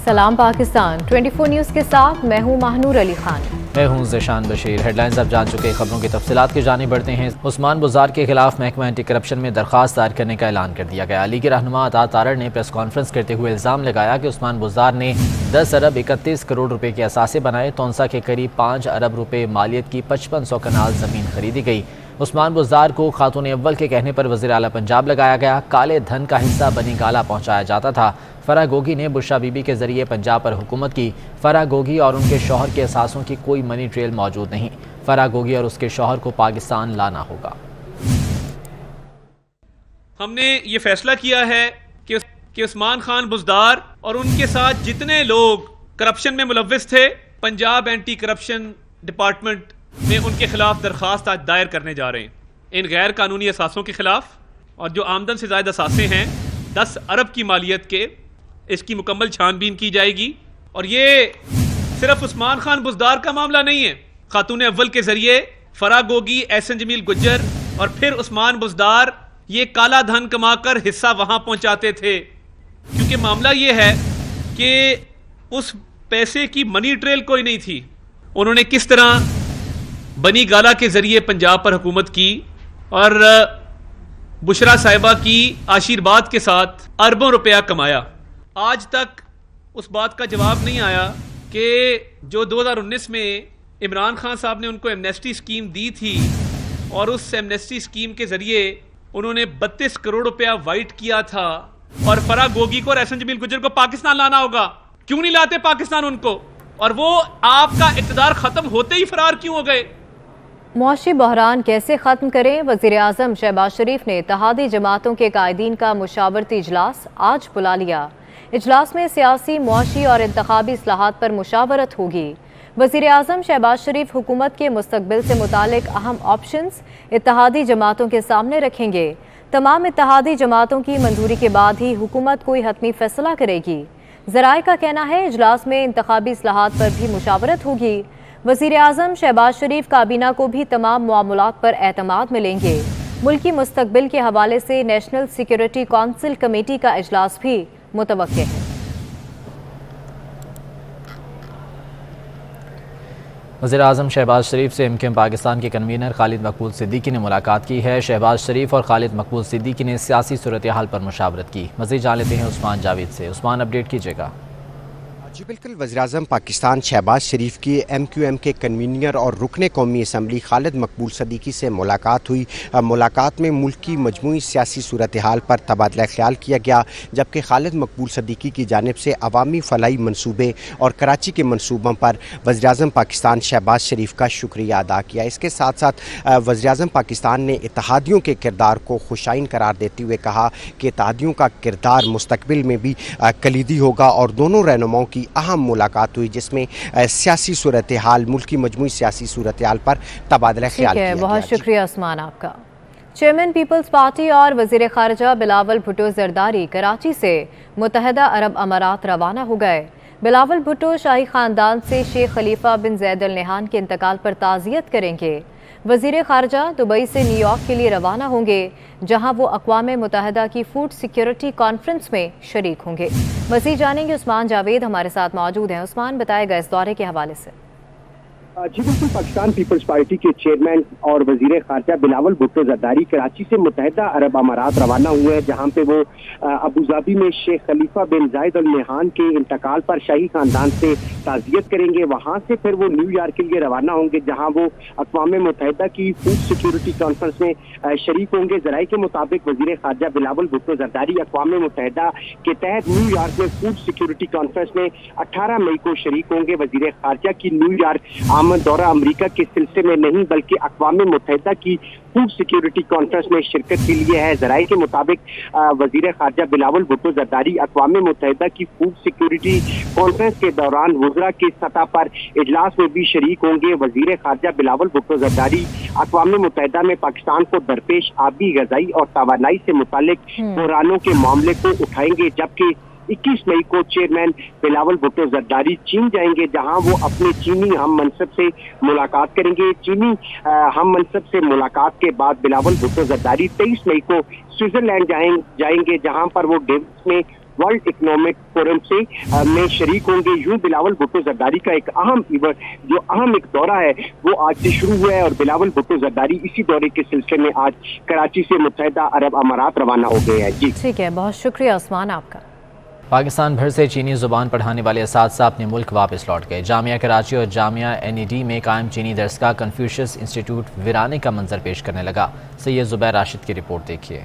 सलाम पाकिस्तान 24 न्यूज़ के साथ मैं हूं महानूर अली खान। मैं हूं ज़ेशान बशीर। हेडलाइंस अब जान चुके खबरों की तफसीलात की जानिब बढ़ते हैं। उस्मान बुज़दार के खिलाफ महकमा एंटी करप्शन में दरख्वास्त दायर करने का ऐलान कर दिया गया। लीग के रहनुमा अता तारड़ ने प्रेस कॉन्फ्रेंस करते हुए इल्ज़ाम लगाया कि उस्मान बुज़दार ने 10 अरब 31 करोड़ रुपए के असासे बनाए। तोनसा के करीब 5 अरब रुपए मालियत की 5500 कनाल ज़मीन खरीदी गई। उस्मान बुज़दार को खातून अव्वल के कहने पर वज़ीर आला पंजाब लगाया गया। काले धन का हिस्सा बनी गाला पहुँचाया जाता था। फराह गोगी ने बुशरा बीबी के जरिए पंजाब पर हुकूमत की। फराह गोगी और उनके शौहर के असासों की कोई मनी ट्रेल मौजूद नहीं। फराह गोगी और उसके शौहर को पाकिस्तान लाना होगा। हमने ये फैसला किया है कि उस्मान खान बुज़दार और उनके साथ जितने लोग करप्शन में मुलव्विस थे, पंजाब एंटी करप्शन डिपार्टमेंट में उनके खिलाफ दरख्वास्त आज दायर करने जा रहे हैं। इन गैर कानूनी असासों के खिलाफ, और जो आमदन से ज़ायद असासे हैं 10 अरब की मालियत के, इसकी मुकम्मल छानबीन की जाएगी। और ये सिर्फ उस्मान खान बुज़दार का मामला नहीं है। खातून अव्वल के जरिए फराह गोगी, एहसन जमील गुज्जर और फिर उस्मान बुज़दार ये काला धन कमाकर हिस्सा वहां पहुंचाते थे। क्योंकि मामला ये है कि उस पैसे की मनी ट्रेल कोई नहीं थी। उन्होंने किस तरह बनी गाला के जरिए पंजाब पर हुकूमत की और बुशरा साहिबा की आशीर्वाद के साथ अरबों रुपया कमाया। आज तक उस बात का जवाब नहीं आया कि जो 2019 में इमरान खान साहब ने उनको एमनेस्टी स्कीम दी थी और उस एमनेस्टी स्कीम के जरिए उन्होंने 32 करोड़ रुपया वाइट किया था, और फराह गोगी को और एहसन जमील गुज्जर को पाकिस्तान लाना होगा। क्यों नहीं लाते पाकिस्तान उनको? और वो आपका इक़्तिदार खत्म होते ही फरार क्यों हो गए? मुआशी बहरान कैसे ख़त्म करें? वज़ीर आज़म शहबाज शरीफ ने इत्तेहादी जमातों के कायदीन का मुशावरती इजलास आज बुला लिया। इजलास में सियासी, मुआशी और इंतखाबी इस्लाहात पर मुशावरत होगी। वज़ीर आज़म शहबाज शरीफ हुकूमत के मुस्तकबिल से मुतालिक अहम ऑप्शंस इत्तेहादी जमातों के सामने रखेंगे। तमाम इत्तेहादी जमातों की मंजूरी के बाद ही हुकूमत कोई हतमी फैसला करेगी। ज़राए का कहना है इजलास में इंतखाबी इस्लाहात पर भी मुशावरत होगी। वज़ीर आज़म शहबाज शरीफ काबीना को भी तमाम मामलात पर एतमाद मिलेंगे। मुल्की मुस्तकबिल के हवाले से नेशनल सिक्योरिटी काउंसिल कमेटी का इजलास भी मुतवक्के है। वज़ीर आज़म शहबाज शरीफ से एमकेएम पाकिस्तान के कन्वीनर खालिद मकबूल सिद्दीकी ने मुलाकात की है। शहबाज शरीफ और खालिद मकबूल सिद्दीकी ने सियासी सूरत हाल पर मुशावरत की। मज़ीद जान लेते हैं उस्मान जावेद से। उस्मान, अपडेट कीजिएगा। जी बिल्कुल, वज़ीर-ए-आज़म पाकिस्तान शहबाज शरीफ की MQM के कन्वीनर और रुकने कौमी असम्बली खालिद मकबूल सिद्दीकी से मुलाकात हुई। मुलाकात में मुल्क की मजमूई सियासी सूरत हाल पर तबादला ख्याल किया गया, जबकि खालिद मकबूल सिद्दीकी की जानिब से अवामी फलाई मनसूबे और कराची के मनसूबों पर वज़ीर-ए-आज़म पाकिस्तान शहबाज शरीफ का शुक्रिया अदा किया। इसके साथ साथ वज़ीर-ए-आज़म पाकिस्तान ने इत्तेहादियों के किरदार को खुशाइन करार देते हुए कहा कि इत्तेहादियों का किरदार मुस्तकबिल में भी कलीदी होगा, और दोनों रहनुमाओं की अहम मुलाकात हुई जिसमें सियासी सूरत हाल, मुल्क की मजमूई सियासी सूरत हाल पर तबादला ख्याल किया। बहुत शुक्रिया उस्मान आपका। चेयरमैन पीपल्स पार्टी और वज़ीर ख़ारजा बिलावल भुट्टो जरदारी कराची से मुत्तहिदा अरब अमारात रवाना हो गए। बिलावल भुट्टो शाही ख़ानदान से शेख खलीफा बिन ज़ैद अल नहान के इंतकाल पर ताज़ियत करेंगे। वज़ीर ख़ारजा दुबई से न्यूयॉर्क के लिए रवाना होंगे, जहां वो अक़वाम मुत्तहिदा की फूड सिक्योरिटी कॉन्फ्रेंस में शरीक होंगे। मज़ीद जानेंगे, उस्मान जावेद हमारे साथ मौजूद हैं। उस्मान, बताएगा इस दौरे के हवाले से। जी बिल्कुल, पाकिस्तान पीपल्स पार्टी के चेयरमैन और वजीर खारजा बिलावल भुट्टो जरदारी कराची से मुत्तहिदा अरब अमारात रवाना हुए हैं, जहां पे वो अबूधाबी में शेख खलीफा बिन ज़ायद अल नहान के इंतकाल पर शाही खानदान से ताज़ियत करेंगे। वहां से फिर वो न्यूयॉर्क के लिए रवाना होंगे, जहां वो अक़वाम मुत्तहिदा की फूड सिक्योरिटी कॉन्फ्रेंस में शरीक होंगे। ज़राए के मुताबिक वजीर खारजा बिलावल भुट्टो जरदारी अक़वाम मुत्तहिदा के तहत न्यूयॉर्क में फूड सिक्योरिटी कॉन्फ्रेंस में 18 मई को शरीक होंगे। वजीर खारजा की न्यूयॉर्क दौरा अमेरिका के सिलसिले में नहीं, बल्कि अक़वाम मुत्तहिदा की फूड सिक्योरिटी कॉन्फ्रेंस में शिरकत के लिए है। ज़राए के मुताबिक वजीर खारजा बिलावल भुट्टो जरदारी अक़वाम मुत्तहिदा की फूड सिक्योरिटी कॉन्फ्रेंस के दौरान वज़रा की सतह पर इजलास में भी शरीक होंगे। वजीर खारजा बिलावल भुट्टो जरदारी अक़वाम मुत्तहिदा में पाकिस्तान को दरपेश आबी, ग़ज़ाई और तवानाई से मुतालिक बहरानों के मामले को उठाएंगे, जबकि 21 मई को चेयरमैन बिलावल भुट्टो जरदारी चीन जाएंगे, जहां वो अपने चीनी हम मनसब से मुलाकात करेंगे। चीनी हम मनसब से मुलाकात के बाद बिलावल भुट्टो जरदारी 23 मई को स्विट्जरलैंड जाएंगे, जहां पर वो डेविस में वर्ल्ड इकोनॉमिक फोरम से में शरीक होंगे। यूं बिलावल भुट्टो जरदारी का एक अहम एक दौरा है वो आज से शुरू हुआ है और बिलावल भुट्टो जरदारी इसी दौरे के सिलसिले में आज कराची से मुत्तहिदा अरब अमारात रवाना हो गए हैं। जी ठीक है, बहुत शुक्रिया उस्मान आपका। पाकिस्तान भर से चीनी ज़ुबान पढ़ाने वाले असातिज़ा अपने मुल्क वापस लौट गए। जामिया कराची और जामिया NED में कायम चीनी दरसगाह कन्फ्यूशियस इंस्टीट्यूट वीराने का मंजर पेश करने लगा। सैयद ज़ुबैर राशिद की रिपोर्ट देखिए।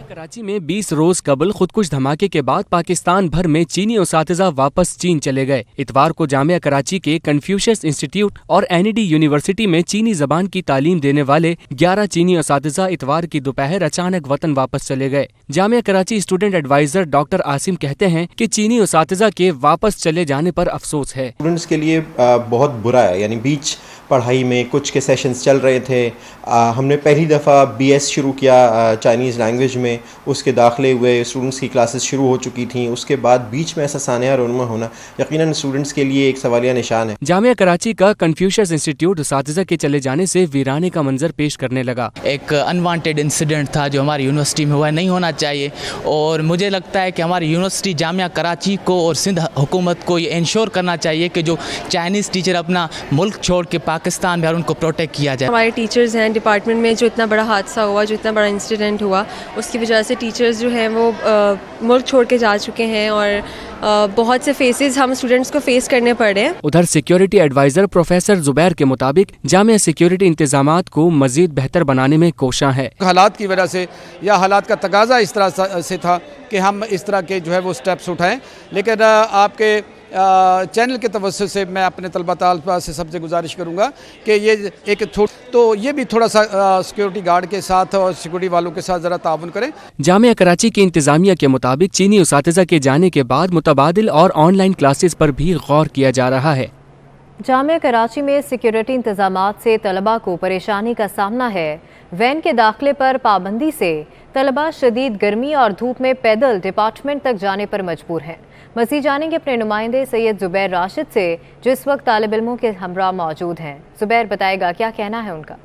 कराची में 20 रोज कबल खुदकुश धमाके के बाद पाकिस्तान भर में चीनी उसातिज़ा वापस चीन चले गए। इतवार को जामिया कराची के कन्फ्यूशियस इंस्टीट्यूट और NED यूनिवर्सिटी में चीनी जबान की तालीम देने वाले 11 चीनी उसातिज़ा इतवार की दोपहर अचानक वतन वापस चले गए। Jamia Karachi student adviser doctor Asim कहते हैं कि चीनी उसातिज़ा के वापस चले जाने पर अफसोस है। स्टूडेंट्स के लिए बहुत बुरा है, यानी बीच पढ़ाई में कुछ के सेशंस चल रहे थे। हमने पहली दफ़ा BS शुरू किया चाइनीज़ लैंग्वेज में, उसके दाखिले हुए, स्टूडेंट्स की क्लासेस शुरू हो चुकी थी। उसके बाद बीच में ऐसा सानिया रोनमा होना यकीनन स्टूडेंट्स के लिए एक सवालिया निशान है। जामिया कराची का कन्फ्यूशियस इंस्टीट्यूट उसातिज़ा के चले जाने से वीराने का मंजर पेश करने लगा। एक अनवांटेड इंसिडेंट था जो हमारी यूनिवर्सिटी में हुआ, नहीं होना चाहिए और मुझे लगता है कि हमारी यूनिवर्सिटी जामिया कराची को और सिंध हुकूमत को ये इंश्योर करना चाहिए कि जो चाइनीज़ टीचर अपना मुल्क छोड़ के पाकिस्तान में और उनको प्रोटेक्ट किया जाए। हमारे टीचर्स हैं डिपार्टमेंट में, जो इतना बड़ा हादसा हुआ, जो इतना बड़ा इंसिडेंट हुआ, उसकी वजह से टीचर्स जो हैं वो मुल्क छोड़ के जा चुके हैं और बहुत से फेसेस हम स्टूडेंट्स को फेस करने पड़ रहे हैं। उधर सिक्योरिटी एडवाइजर प्रोफेसर जुबैर के मुताबिक जामिया सिक्योरिटी इंतजामात को मजीद बेहतर बनाने में कोशां है। हालात की वजह से या हालात का तकाजा इस तरह से था कि हम इस तरह के जो है वो स्टेप्स उठाएं, लेकिन आपके चैनल के तवज्जो से मैं अपने तलबा तालिबा से सबसे गुजारिश करूंगा कि ये भी थोड़ा सा सिक्योरिटी गार्ड के साथ और सिक्योरिटी वालों के साथ ज़रा ताउन करें। जामिया कराची की इंतजामिया के मुताबिक चीनी उसातिज़ा के जाने के बाद मुतबादिल और ऑनलाइन क्लासेस पर भी गौर किया जा रहा है। जामिया कराची में सिक्योरिटी इंतजामात से तलबा को परेशानी का सामना है। वैन के दाखिले पर पाबंदी से तलबा शदीद गर्मी और धूप में पैदल डिपार्टमेंट तक जाने पर मजबूर हैं। मज़ीद जानेंगे अपने नुमाइंदे सैयद ज़ुबैर राशिद से, जो इस वक्त तालिब इल्मों के हमरा मौजूद हैं। ज़ुबैर बताएगा क्या कहना है उनका।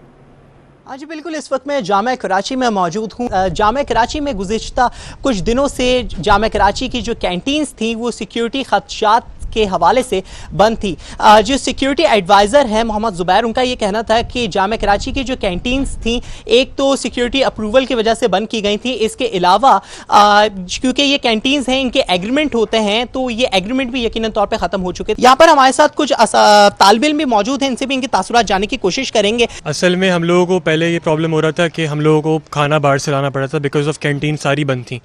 जी बिल्कुल, इस वक्त मैं जामिया कराची में मौजूद हूँ। जामिया कराची में गुज़िश्ता कुछ दिनों से जामिया कराची की जो कैंटीन्स थी वो सिक्योरिटी खदशात के हवाले से बंद थी। जो सिक्योरिटी एडवाइज़र हैं मोहम्मद ज़ुबैर, उनका ये कहना था कि जामिया कराची की जो कैंटीन्स थी एक तो सिक्योरिटी अप्रूवल की वजह से बंद की गई थी, इसके अलावा क्योंकि ये कैंटीन्स हैं इनके एग्रीमेंट होते हैं तो ये एग्रीमेंट भी यकीनन तौर पे ख़त्म हो चुके थे। यहाँ पर हमारे साथ कुछ तालिब इल्म भी मौजूद हैं, इनसे भी इनके तासुरात जानने की कोशिश करेंगे। असल में हम लोगों को पहले ये प्रॉब्लम हो रहा था कि हम लोगों को खाना बाहर से लाना पड़ा था बिकॉज ऑफ कैंटीन सारी बंद थी,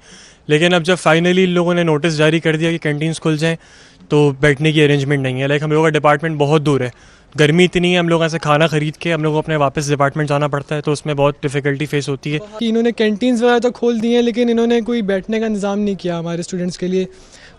लेकिन अब जब फाइनली इन लोगों ने नोटिस जारी कर दिया कि कैंटीन्स खुल जाएं तो बैठने की अरेंजमेंट नहीं है। लाइक हम लोगों का डिपार्टमेंट बहुत दूर है, गर्मी इतनी है, हम लोग ऐसे खाना खरीद के हम लोग को अपने वापस डिपार्टमेंट जाना पड़ता है, तो उसमें बहुत डिफ़िकल्टी फेस होती है। कि इन्होंने कैंटीन्स वगैरह तो खोल दिए हैं लेकिन इन्होंने कोई बैठने का इंतज़ाम नहीं किया हमारे स्टूडेंट्स के लिए,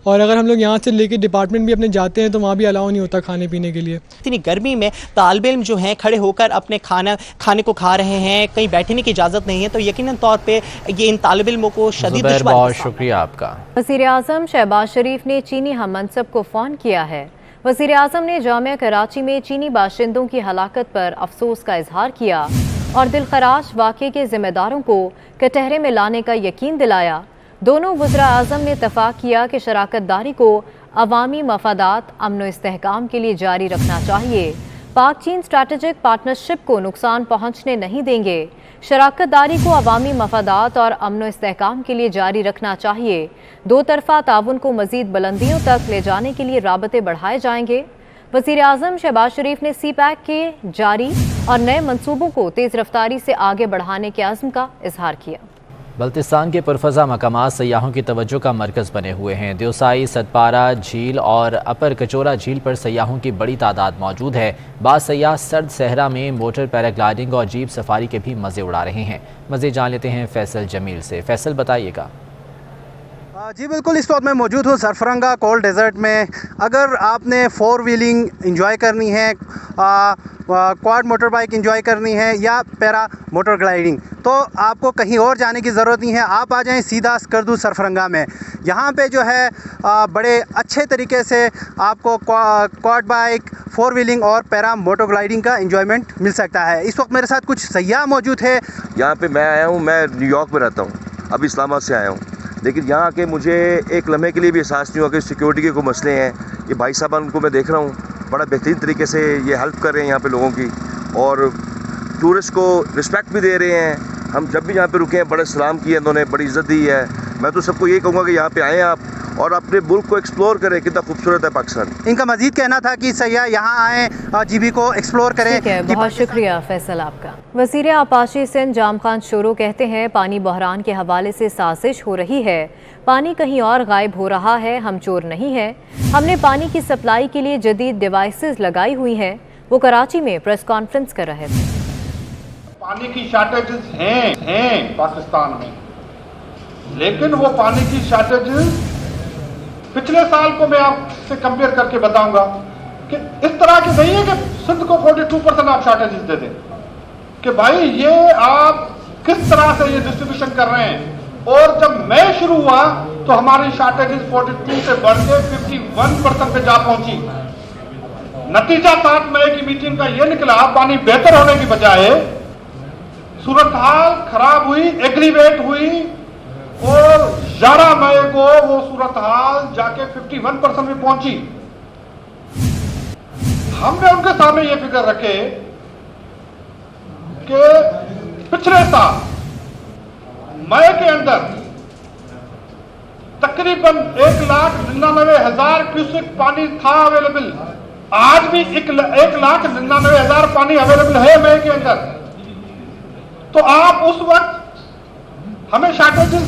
और अगर हम लोग यहाँ से लेके डिपार्टमेंट भी अपने जाते हैं तो वहाँ भी अलाउ नहीं होता खाने पीने के लिए। इतनी गर्मी में तालिब इल्म जो हैं खड़े होकर अपने खाने को खा रहे हैं, कहीं बैठने की इजाज़त नहीं है, तो यकीनन तौर पे ये इन तालिब इल्मों को शदीद दुश्वारी। बहुत शुक्रिया आपका। वज़ीर आज़म शहबाज शरीफ ने चीनी हम मनसब को फ़ोन किया है। वज़ीर आज़म ने जामिया कराची में चीनी बाशिंदों की हलाकत पर अफसोस का इजहार किया और दिलखराश वाक़े के ज़िम्मेदारों को कटहरे में लाने का यकीन दिलाया। दोनों वज़ीर आज़म ने इत्तफ़ाक़ किया कि शराकत दारी को अवामी मफादात, अमन व इस्तेहकाम के लिए जारी रखना चाहिए। पाक चीन स्ट्रैटेजिक पार्टनरशिप को नुकसान पहुँचने नहीं देंगे। शराकत दारी को अवामी मफादात और अमन व इस्तेहकाम के लिए जारी रखना चाहिए। दो तरफ़ा ताउन को मज़ीद बुलंदियों तक ले जाने के लिए राबते बढ़ाए जाएंगे। वज़ीर आज़म शहबाज शरीफ ने CPAC के जारी और नए मनसूबों को तेज़ रफ्तारी से आगे बढ़ाने के अज़्म का इजहार किया। बल्तिस्तान के पुरफज़ा मकामात सयाहों की तवज्जो का मरकज़ बने हुए हैं। देवसाई, सतपारा झील और अपर कचोरा झील पर सयाहों की बड़ी तादाद मौजूद है। बाद सयाह सर्द सहरा में मोटर पैराग्लाइडिंग और जीप सफारी के भी मज़े उड़ा रहे हैं। मज़े जान लेते हैं फैसल जमील से। फैसल बताइएगा। जी बिल्कुल, इस वक्त मैं मौजूद हूँ सरफरंगा कोल्ड डेजर्ट में। अगर आपने 4 व्हीलिंग इंजॉय करनी है, क्वाड मोटर बाइक इंजॉय करनी है या पैरा मोटर ग्लाइडिंग, तो आपको कहीं और जाने की ज़रूरत नहीं है। आप आ जाएं सीधा स्कर्दू सरफरंगा में। यहाँ पे जो है बड़े अच्छे तरीके से आपको क्वाड बाइक, 4 व्हीलिंग और पैरा मोटर ग्लाइडिंग का इंजॉयमेंट मिल सकता है। इस वक्त मेरे साथ कुछ सयाह मौजूद है। यहाँ पे मैं आया हूँ, मैं न्यूयॉर्क में रहता हूँ, अभी इस्लामाबाद से आया हूँ। लेकिन यहाँ आके मुझे एक लम्हे के लिए भी एहसास नहीं हुआ कि सिक्योरिटी के कोई मसले हैं। ये भाई साहब उनको मैं देख रहा हूँ बड़ा बेहतरीन तरीके से ये हेल्प कर रहे हैं यहाँ पे लोगों की, और टूरिस्ट को रिस्पेक्ट भी दे रहे हैं। हम जब भी यहाँ पे रुके हैं बड़े सलाम किए इन्होंने, बड़ी इज़्ज़त दी है। मैं तो सबको यही कहूँगा कि यहाँ पे आएँ आप और अपने मुल्क को एक्सप्लोर करें, कितना खूबसूरत है पाकिस्तान। इनका मजीद कहना था कि सयाह यहाँ आएँ, जीबी को एक्सप्लोर करें। ठीक है, बहुत शुक्रिया फैसल आपका। वज़ीर आपाशी सिंध जाम खान शोरो कहते हैं पानी बहरान के हवाले से साजिश हो रही है, पानी कहीं और गायब हो रहा है, हम चोर नहीं है। हमने पानी की सप्लाई के लिए जदीद डिवाइसेस लगाई हुई हैं। वो कराची में प्रेस कॉन्फ्रेंस कर रहे थे। पानी की शॉर्टेजेस हैं पाकिस्तान में, लेकिन वो पानी की शॉर्टेजेस पिछले साल को मैं आपसे कंपेयर करके बताऊंगा कि इस तरह की नहीं है कि सिंध को 42% आप शॉर्टेजेस दे दें, कि भाई ये आप किस तरह से ये डिस्ट्रीब्यूशन कर रहे हैं। और जब मैं शुरू हुआ तो हमारी शॉर्टेजेस 42 से बढ़ के 51% पे जा पहुंची। नतीजा 7 मई की मीटिंग का ये निकला, पानी बेहतर होने की बजाय सूरत हाल खराब हुई, एग्रीवेट हुई, और 11 मई को वो सूरत हाल जाके 51% में पहुंची। हमने उनके सामने ये फिगर रखे कि पिछले साल मई के अंदर तकरीबन 1,99,000 क्यूसेक पानी था अवेलेबल। आज भी 1,99,000 पानी अवेलेबल है मई के अंदर। तो आप उस वक्त हमें शॉर्टेजेस,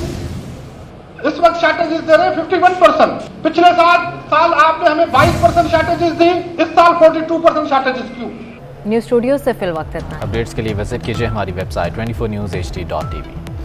इस वक्त शॉर्टेजेस दे रहे हैं 51%। पिछले साल आपने हमें 22% शॉर्टेजेस दी, इस साल 42% शॉर्टेजेस क्यों? न्यूज़ स्टूडियो से फिल वक्त इतना। अपडेट्स के लिए विजिट कीजिए हमारी वेबसाइट 24newshd.tv।